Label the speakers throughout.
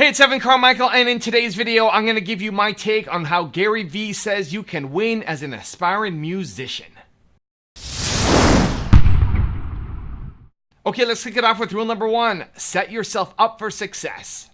Speaker 1: Hey, it's Evan Carmichael, and in today's video, I'm going to give you my take on how Gary V says you can win as an aspiring musician. Okay, let's kick it off with rule number 1. Set yourself up for success.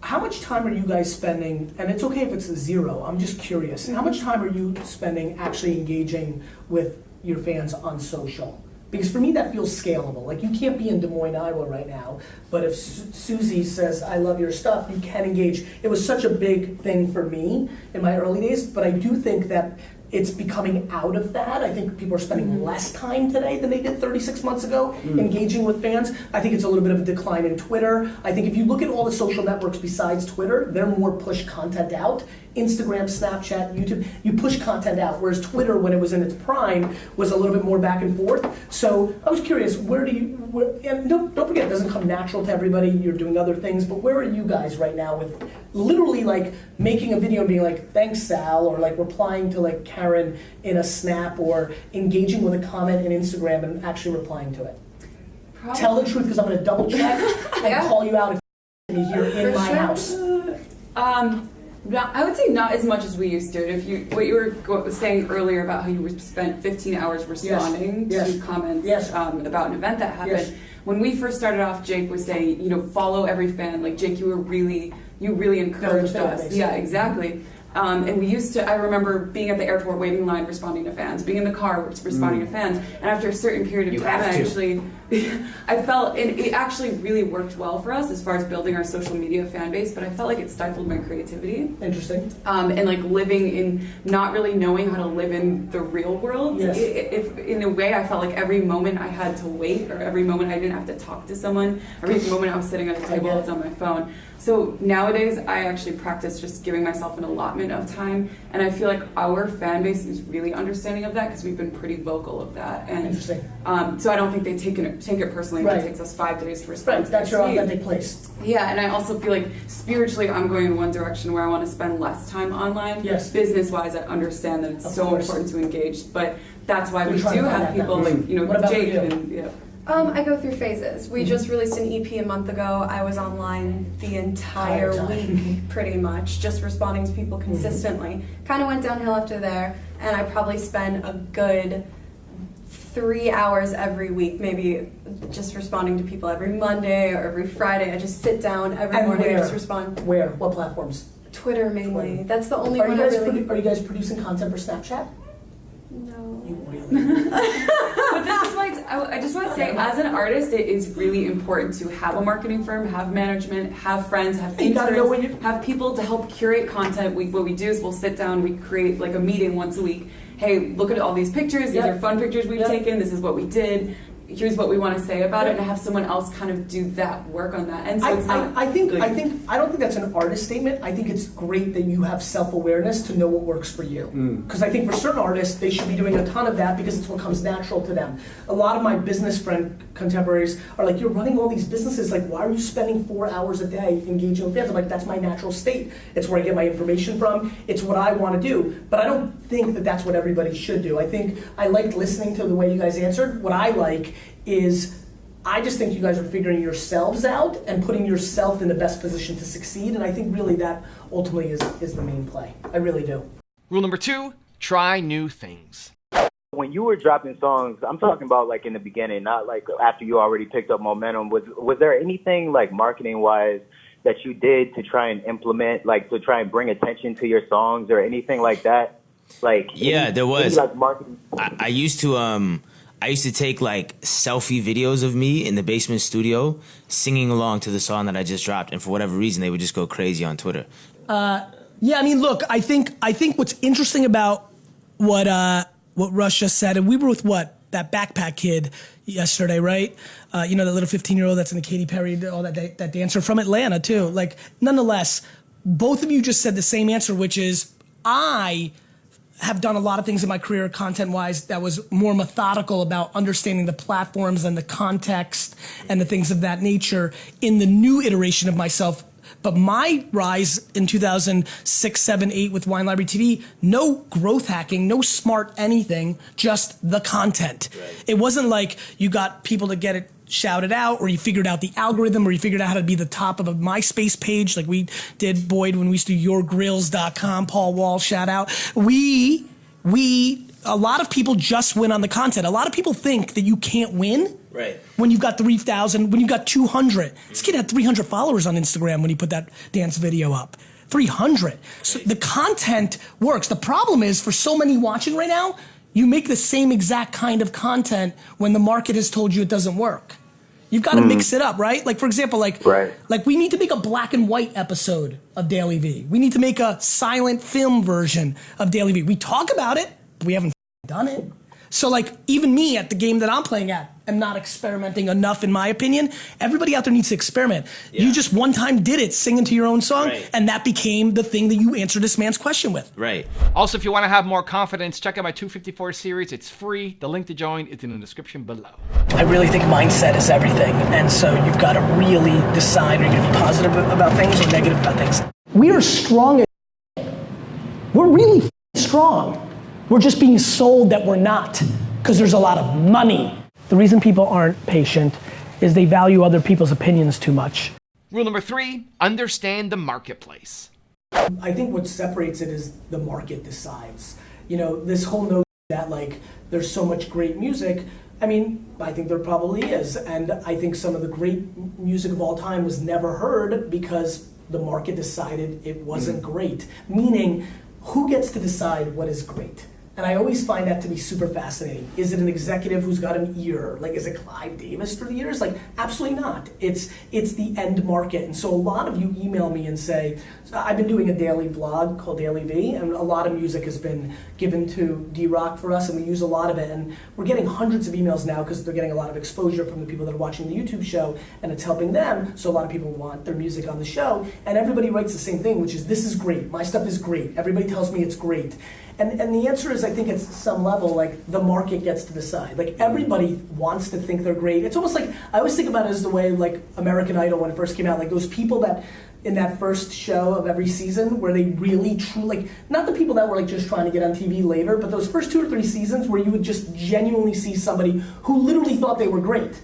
Speaker 2: How much time are you guys spending, and it's okay if it's a 0, I'm just curious, how much time are you spending actually engaging with your fans on social? Because for me that feels scalable. Like, you can't be in Des Moines, Iowa right now, but if Susie says, I love your stuff, you can engage. It was such a big thing for me in my early days, but I do think that it's becoming out of that. I think people are spending less time today than they did 36 months ago engaging with fans. I think it's a little bit of a decline in Twitter. I think if you look at all the social networks besides Twitter, they're more push content out. Instagram, Snapchat, YouTube, you push content out, whereas Twitter, when it was in its prime, was a little bit more back and forth. So I was curious, and don't forget, it doesn't come natural to everybody, you're doing other things, but where are you guys right now with literally like making a video and being like, thanks Sal, or like replying to like Karen in a snap, or engaging with a comment in Instagram and actually replying to it? Probably. Tell the truth, because I'm going to double check and call you out if you're here in my house.
Speaker 3: I would say not as much as we used to. What you were saying earlier about how you spent 15 hours responding to comments about an event that happened. When we first started off, Jake was saying, follow every fan. Like, Jake, you really encouraged us. Yeah, exactly. And we used to, I remember being at the airport waiting in line, responding to fans, being in the car, responding to fans, and after a certain period of time, I felt, and it actually really worked well for us as far as building our social media fan base, but I felt like it stifled my creativity.
Speaker 2: Interesting.
Speaker 3: And like living in, not really knowing how to live in the real world.
Speaker 2: Yes.
Speaker 3: If in a way I felt like every moment I had to wait, or every moment I didn't have to talk to someone, every moment I was sitting at a table, I was on my phone. So nowadays, I actually practice just giving myself an allotment of time, and I feel like our fan base is really understanding of that because we've been pretty vocal of that. And
Speaker 2: interesting.
Speaker 3: So I don't think they take it personally when it takes us 5 days to respond.
Speaker 2: Right, that's your authentic place.
Speaker 3: Yeah, and I also feel like spiritually I'm going in one direction where I want to spend less time online.
Speaker 2: Yes.
Speaker 3: Business-wise, I understand that it's so important to engage, but that's why we do have people like, Jake and
Speaker 4: I go through phases. We just released an EP a month ago. I was online the entire week, pretty much, just responding to people consistently. Kind of went downhill after there, and I probably spent a good 3 hours every week, maybe just responding to people every Monday or every Friday. I just sit down every morning and just respond.
Speaker 2: Where? What platforms?
Speaker 4: Twitter mainly.
Speaker 2: Twitter.
Speaker 4: That's the only
Speaker 2: one
Speaker 4: I really...
Speaker 2: Are you guys producing content for Snapchat?
Speaker 4: No.
Speaker 2: You really?
Speaker 3: But this is why I just want to say, as an artist, it is really important to have a marketing firm, have management, have friends, have interns, have people to help curate content. What we do is we'll sit down, we create like a meeting once a week. Hey, look at all these pictures. These are fun pictures we've taken. This is what we did. Here's what we want to say about it, and have someone else kind of do that work on that. And so
Speaker 2: I don't think that's an artist statement. I think it's great that you have self-awareness to know what works for you. Because I think for certain artists, they should be doing a ton of that because it's what comes natural to them. A lot of my business friend contemporaries are like, you're running all these businesses, like why are you spending 4 hours a day engaging with fans? I'm like, that's my natural state. It's where I get my information from. It's what I want to do. But I don't think that that's what everybody should do. I think I liked listening to the way you guys answered. What I like is, I just think you guys are figuring yourselves out and putting yourself in the best position to succeed, and I think really that ultimately is the main play. I really do.
Speaker 1: Rule number 2, try new things.
Speaker 5: When you were dropping songs, I'm talking about like in the beginning, not like after you already picked up momentum, was there anything like marketing-wise that you did to try and implement, like to try and bring attention to your songs or anything like that? Like
Speaker 6: there was.
Speaker 5: Like marketing.
Speaker 6: I used to take like selfie videos of me in the basement studio singing along to the song that I just dropped, and for whatever reason they would just go crazy on Twitter.
Speaker 2: Yeah, I mean, look, I think what's interesting about what Rush just said, and we were with that backpack kid yesterday, right? The little 15-year-old that's in the Katy Perry, all that dancer from Atlanta too. Like, nonetheless, both of you just said the same answer, which is I have done a lot of things in my career content-wise that was more methodical about understanding the platforms and the context and the things of that nature in the new iteration of myself. But my rise in 2006, 7, 8 with Wine Library TV, no growth hacking, no smart anything, just the content. Right. It wasn't like you got people to get it shouted out, or you figured out the algorithm, or you figured out how to be the top of a MySpace page like we did, Boyd, when we used to do yourgrills.com, Paul Wall, shout out. A lot of people just win on the content. A lot of people think that you can't win when you've got 3,000, when you've got 200. This kid had 300 followers on Instagram when he put that dance video up. 300. So the content works. The problem is, for so many watching right now, you make the same exact kind of content when the market has told you it doesn't work. You've got to mix it up, right? Like, for example, like we need to make a black and white episode of Daily V. We need to make a silent film version of Daily V. We talk about it, but we haven't done it. So like, even me at the game that I'm playing at, am not experimenting enough, in my opinion. Everybody out there needs to experiment. You just one time did it, singing to your own song, and that became the thing that you answered this man's question with.
Speaker 1: Also, if you want to have more confidence, check out my 254 series. It's free. The link to join is in the description below.
Speaker 2: I really think mindset is everything, and so you've got to really decide, are you going to be positive about things or negative about things? We are strong as we're really strong. We're just being sold that we're not, because there's a lot of money. The reason people aren't patient is they value other people's opinions too much.
Speaker 1: Rule number 3, understand the marketplace.
Speaker 2: I think what separates it is the market decides. You know, this whole notion that like there's so much great music, I mean, I think there probably is. And I think some of the great music of all time was never heard because the market decided it wasn't great. Meaning, who gets to decide what is great? And I always find that to be super fascinating. Is it an executive who's got an ear? Like, is it Clive Davis through the years? Like, absolutely not. It's the end market. And so a lot of you email me and say, so I've been doing a daily vlog called Daily V, and a lot of music has been given to D-Rock for us, and we use a lot of it. And we're getting hundreds of emails now because they're getting a lot of exposure from the people that are watching the YouTube show, and it's helping them. So a lot of people want their music on the show, and everybody writes the same thing, which is, this is great. My stuff is great. Everybody tells me it's great. And the answer is, I think at some level, like, the market gets to decide. Like, everybody wants to think they're great. It's almost like, I always think about it as the way, like, American Idol, when it first came out, like, those people that, in that first show of every season, where they really, truly, like, not the people that were, like, just trying to get on TV later, but those first 2 or 3 seasons where you would just genuinely see somebody who literally thought they were great.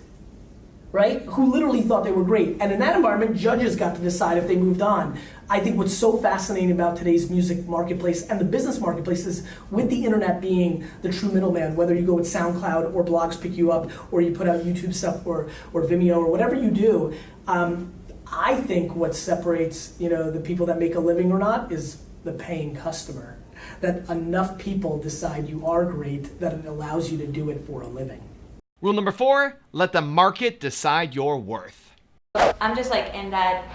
Speaker 2: Right? Who literally thought they were great. And in that environment, judges got to decide if they moved on. I think what's so fascinating about today's music marketplace and the business marketplace is, with the internet being the true middleman, whether you go with SoundCloud or blogs pick you up, or you put out YouTube stuff or Vimeo or whatever you do, I think what separates, you know, the people that make a living or not is the paying customer. That enough people decide you are great that it allows you to do it for a living.
Speaker 1: Rule number 4, let the market decide your worth.
Speaker 7: I'm just like in that,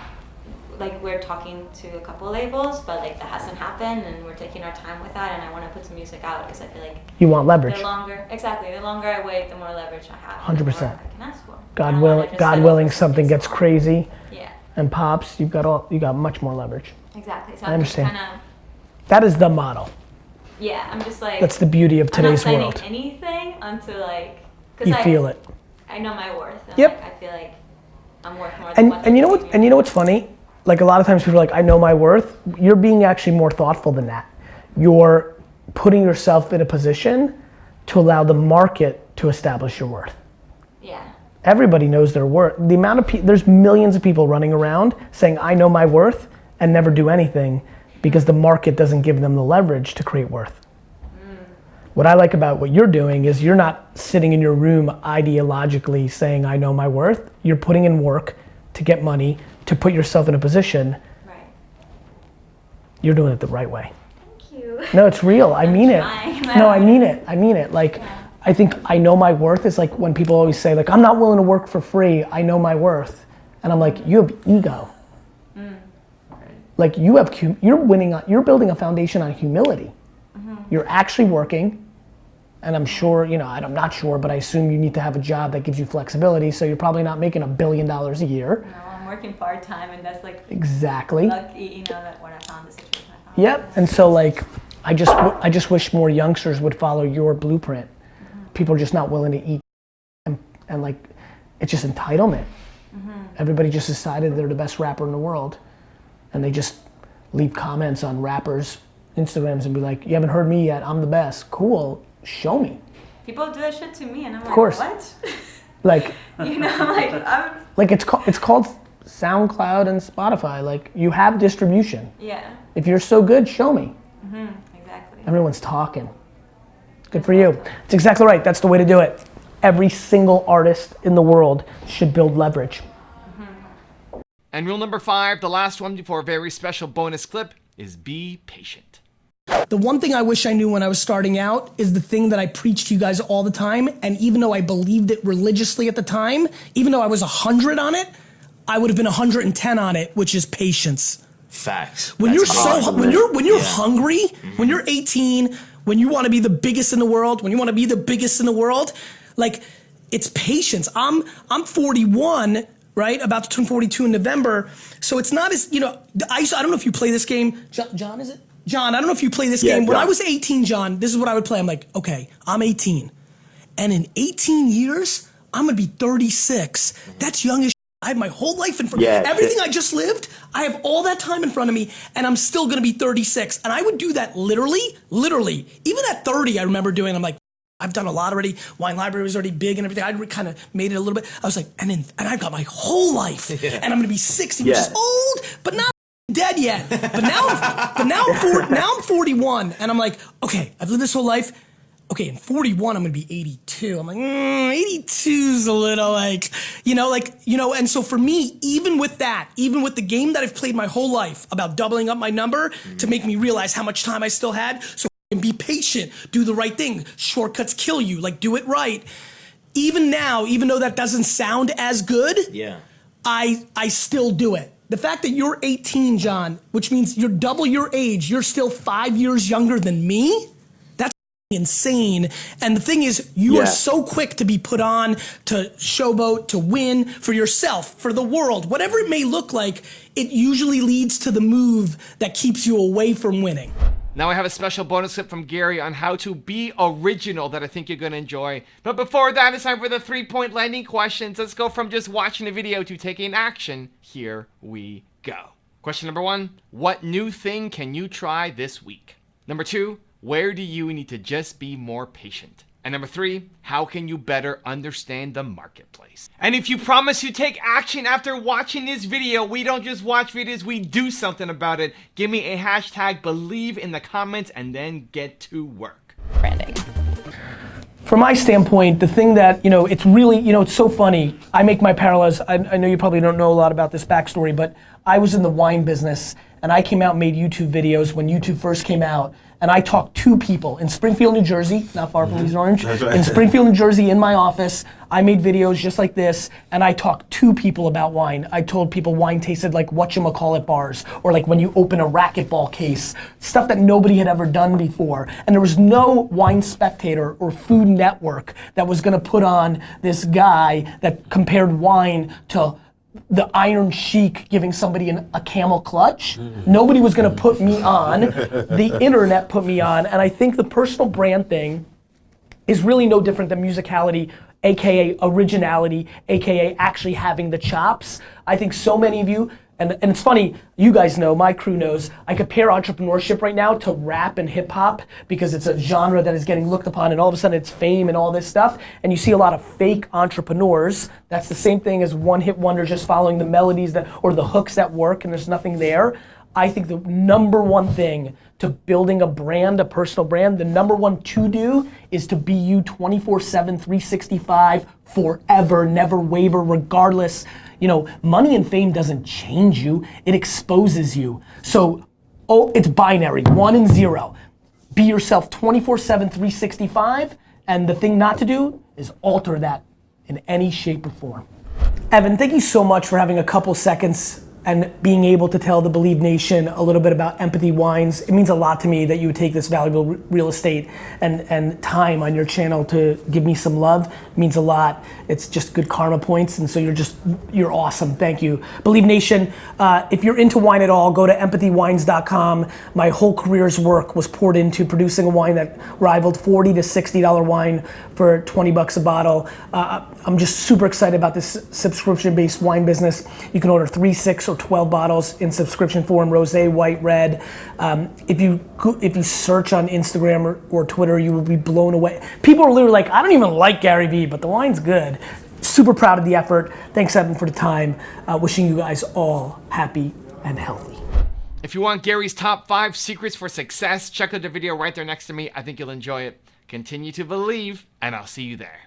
Speaker 7: like, we're talking to a couple labels, but like that hasn't happened, and we're taking our time with that, and I want to put some music out because I feel like
Speaker 2: you want leverage.
Speaker 7: The longer I wait, the more leverage I have.
Speaker 2: 100%.
Speaker 7: The more I can ask for.
Speaker 2: God willing, something gets crazy.
Speaker 7: Yeah.
Speaker 2: And pops, you got much more leverage.
Speaker 7: Exactly. So
Speaker 2: I understand.
Speaker 7: Kind of,
Speaker 2: that is the model.
Speaker 7: Yeah, I'm just like.
Speaker 2: That's the beauty of today's world.
Speaker 7: I'm not signing anything until like.
Speaker 2: You feel it.
Speaker 7: I know my worth. And
Speaker 2: yep.
Speaker 7: Like, I feel like I'm worth more than what
Speaker 2: and you know what? And you know what's funny? Like, a lot of times people are like, I know my worth. You're being actually more thoughtful than that. You're putting yourself in a position to allow the market to establish your worth.
Speaker 7: Yeah.
Speaker 2: Everybody knows their worth. The amount of there's millions of people running around saying, I know my worth, and never do anything because the market doesn't give them the leverage to create worth. What I like about what you're doing is you're not sitting in your room ideologically saying, I know my worth. You're putting in work to get money, to put yourself in a position.
Speaker 7: Right.
Speaker 2: You're doing it the right way.
Speaker 7: Thank you.
Speaker 2: No, it's real. I mean it. No, I mean it. I mean it. Like,
Speaker 7: yeah.
Speaker 2: I think I know my worth is like when people always say, like, I'm not willing to work for free. I know my worth. And I'm like, you have ego. Like, you're building a foundation on humility. You're actually working. And I'm sure, you know, I'm not sure, but I assume you need to have a job that gives you flexibility, so you're probably not making $1 billion a year.
Speaker 7: No, I'm working part-time, and that's like
Speaker 2: exactly.
Speaker 7: Lucky, you know, that what I found, the situation I found.
Speaker 2: Yep, and so like, I just wish more youngsters would follow your blueprint. People are just not willing to eat, and like, it's just entitlement. Everybody just decided they're the best rapper in the world, and they just leave comments on rappers' Instagrams and be like, you haven't heard me yet, I'm the best. Cool. Show me.
Speaker 7: People do that shit to me, and I'm
Speaker 2: of course.
Speaker 7: Like, what?
Speaker 2: Like,
Speaker 7: You know, I'm
Speaker 2: like it's called SoundCloud and Spotify. Like, you have distribution.
Speaker 7: yeah.
Speaker 2: If you're so good, show me.
Speaker 7: Exactly.
Speaker 2: Everyone's talking. Good for you. It's exactly right. That's the way to do it. Every single artist in the world should build leverage.
Speaker 1: And rule number 5, the last one before a very special bonus clip, is be patient.
Speaker 2: The one thing I wish I knew when I was starting out is the thing that I preach to you guys all the time, and even though I believed it religiously at the time, even though I was 100 on it, I would have been 110 on it, which is patience.
Speaker 6: Facts.
Speaker 2: When
Speaker 6: That's
Speaker 2: you're
Speaker 6: hard.
Speaker 2: when you're hungry, when you're 18, when you want to be the biggest in the world, like, it's patience. I'm 41, right? About to turn 42 in November. So it's not as, I don't know if you play this game. John, is it? John, I don't know if you play this game. When I was 18, John, this is what I would play. I'm like, okay, I'm 18. And in 18 years, I'm going to be 36. That's young as shit. I have my whole life in front of me. Everything I just lived, I have all that time in front of me, and I'm still going to be 36. And I would do that literally. Even at 30, I remember doing, I'm like, I've done a lot already. Wine library was already big and everything. I kind of made it a little bit. I was like, and I've got my whole life, and I'm going to be 60, which is old, but not dead yet. But now I'm 41, and I'm like, okay, I've lived this whole life. Okay, in 41, I'm gonna be 82. I'm like, 82's a little like, and so for me, even with the game that I've played my whole life about doubling up my number to make me realize how much time I still had, so I can be patient, do the right thing. Shortcuts kill you, like, do it right. Even now, even though that doesn't sound as good, I still do it. The fact that you're 18, John, which means you're double your age, you're still 5 years younger than me, that's insane. And the thing is, you are so quick to be put on, to showboat, to win for yourself, for the world, whatever it may look like, it usually leads to the move that keeps you away from winning.
Speaker 1: Now I have a special bonus clip from Gary on how to be original that I think you're going to enjoy. But before that, it's time for the 3-point landing questions. Let's go from just watching a video to taking action. Here we go. Question number 1, what new thing can you try this week? Number 2, where do you need to just be more patient? And number 3, how can you better understand the marketplace? And if you promise you take action after watching this video, we don't just watch videos, we do something about it. Give me a hashtag believe in the comments and then get to work.
Speaker 7: Branding.
Speaker 2: From my standpoint, the thing that, it's really, it's so funny. I make my parallels. I know you probably don't know a lot about this backstory, but I was in the wine business and I came out and made YouTube videos when YouTube first came out. And I talked to people in Springfield, New Jersey, not far from East Orange. In Springfield, New Jersey, in my office, I made videos just like this, and I talked to people about wine. I told people wine tasted like whatchamacallit bars, or like when you open a racquetball case, stuff that nobody had ever done before. And there was no Wine Spectator or Food Network that was gonna put on this guy that compared wine to the Iron Sheik giving somebody a camel clutch. Nobody was gonna put me on. The internet put me on, and I think the personal brand thing is really no different than musicality, AKA originality, AKA actually having the chops. I think so many of you, and it's funny, you guys know, my crew knows, I compare entrepreneurship right now to rap and hip hop because it's a genre that is getting looked upon and all of a sudden it's fame and all this stuff. And you see a lot of fake entrepreneurs. That's the same thing as one hit wonder just following the melodies or the hooks that work and there's nothing there. I think the number one thing to building a brand, a personal brand, the number one to do is to be you 24/7, 365, forever, never waver, regardless. Money and fame doesn't change you, it exposes you. So, it's binary, 1 and 0. Be yourself 24/7, 365, and the thing not to do is alter that in any shape or form. Evan, thank you so much for having a couple seconds and being able to tell the Believe Nation a little bit about Empathy Wines. It means a lot to me that you would take this valuable real estate and time on your channel to give me some love. It means a lot. It's just good karma points, and so you're awesome. Thank you. Believe Nation, if you're into wine at all, go to empathywines.com. My whole career's work was poured into producing a wine that rivaled $40 to $60 wine for 20 bucks a bottle. I'm just super excited about this subscription-based wine business. You can order 3, 6, or 12 bottles in subscription form, rosé, white, red. If you search on Instagram or Twitter, you will be blown away. People are literally like, I don't even like Gary Vee, but the wine's good. super proud of the effort. Thanks, Evan, for the time. Wishing you guys all happy and healthy.
Speaker 1: If you want Gary's top 5 secrets for success, check out the video right there next to me. I think you'll enjoy it. Continue to believe, and I'll see you there.